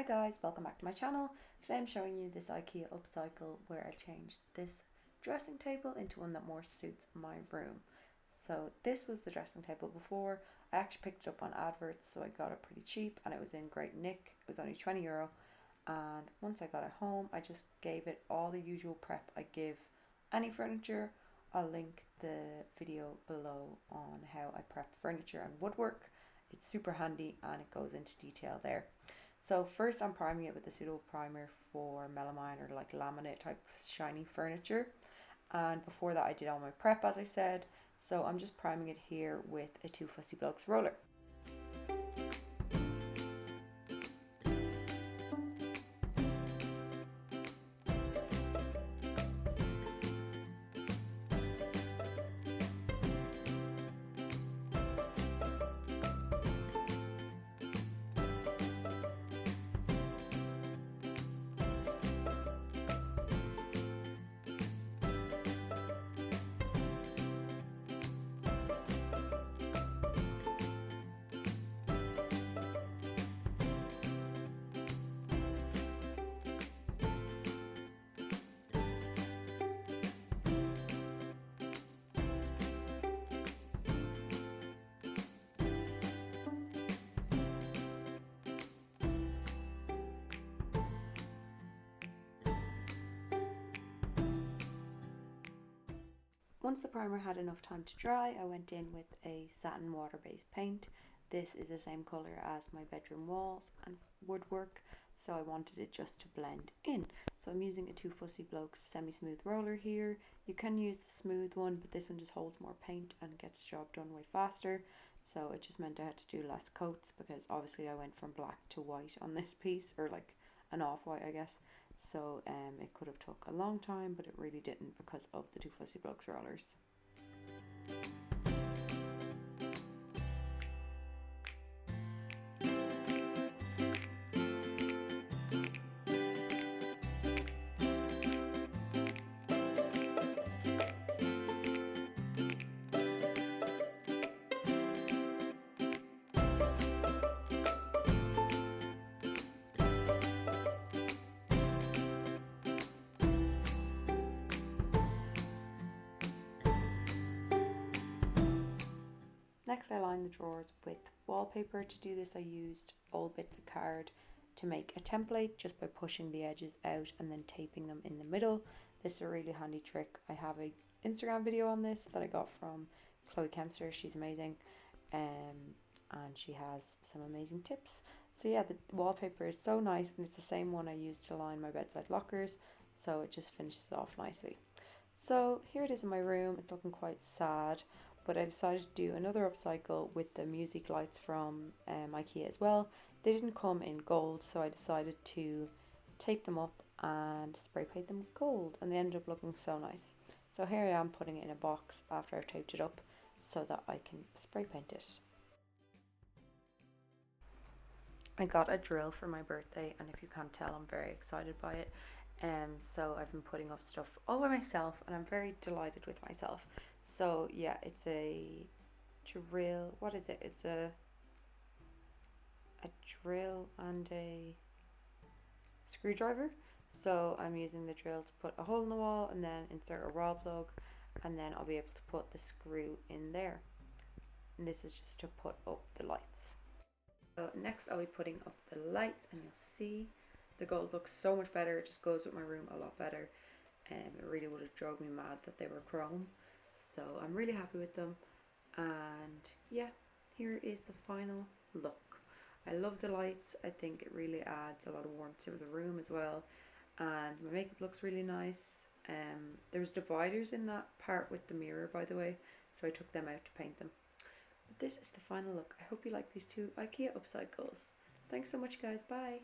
Hi guys, welcome back to my channel. Today I'm showing you this Ikea upcycle where I changed this dressing table into one that more suits my room. So this was the dressing table before. I actually picked it up on adverts, so I got it pretty cheap and it was in great nick. It was only €20, and once I got it home I just gave it all the usual prep I give any furniture. I'll link the video below on how I prep furniture and woodwork. It's super handy and it goes into detail there. So first I'm priming it with the pseudo primer for melamine or like laminate type shiny furniture. And before that I did all my prep, as I said. So I'm just priming it here with a 2 Fussy Blokes roller. Once the primer had enough time to dry, I went in with a satin water-based paint. This is the same colour as my bedroom walls and woodwork, so I wanted it just to blend in. So I'm using a 2 Fussy Blokes semi-smooth roller here. You can use the smooth one, but this one just holds more paint and gets the job done way faster. So it just meant I had to do less coats because obviously I went from black to white on this piece, or like an off-white I guess. So it could have took a long time, but it really didn't because of the 2 Fussy Blokes rollers. Next I lined the drawers with wallpaper. To do this I used old bits of card to make a template just by pushing the edges out and then taping them in the middle. This is a really handy trick. I have an Instagram video on this that I got from Chloe Kempster. She's amazing, and she has some amazing tips. So yeah, the wallpaper is so nice and it's the same one I used to line my bedside lockers, so it just finishes off nicely. So here it is in my room. It's looking quite sad, but I decided to do another upcycle with the Musik lights from Ikea as well. They didn't come in gold, so I decided to tape them up and spray paint them gold, and they ended up looking so nice. So here I am putting it in a box after I've taped it up so that I can spray paint it. I got a drill for my birthday, and if you can't tell, I'm very excited by it. So I've been putting up stuff all by myself and I'm very delighted with myself. So yeah, it's a drill. What is it? It's a drill and a screwdriver. So I'm using the drill to put a hole in the wall and then insert a raw plug, and then I'll be able to put the screw in there. And this is just to put up the lights. So next I'll be putting up the lights, and you'll see the gold looks so much better. It just goes with my room a lot better. It really would have drove me mad that they were chrome. So I'm really happy with them. And yeah, here is the final look. I love the lights. I think it really adds a lot of warmth to the room as well. And my makeup looks really nice. There's dividers in that part with the mirror, by the way, so I took them out to paint them. But this is the final look. I hope you like these 2 Ikea upcycles. Thanks so much guys, bye!